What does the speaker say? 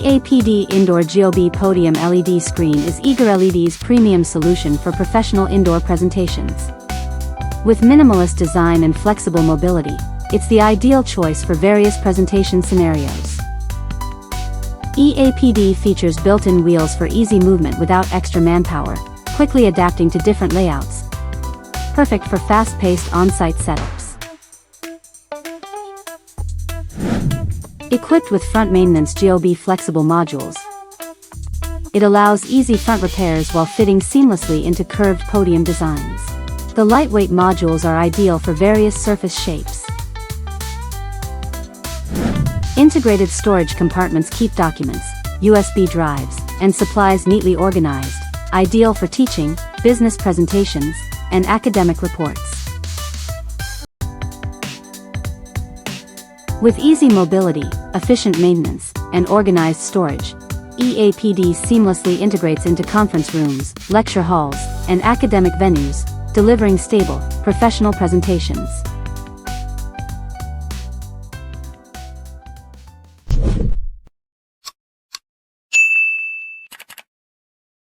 EAPD Indoor GOB Podium LED Screen is EagerLED's premium solution for professional indoor presentations. With minimalist design and flexible mobility, it's the ideal choice for various presentation scenarios. EAPD features built-in wheels for easy movement without extra manpower, quickly adapting to different layouts. Perfect for fast-paced on-site setups. Equipped with front maintenance GOB flexible modules, it allows easy front repairs while fitting seamlessly into curved podium designs. The lightweight modules are ideal for various surface shapes. Integrated storage compartments keep documents, USB drives, and supplies neatly organized, ideal for teaching, business presentations, and academic reports. With easy mobility, efficient maintenance, and organized storage, EAPD seamlessly integrates into conference rooms, lecture halls, and academic venues, delivering stable, professional presentations.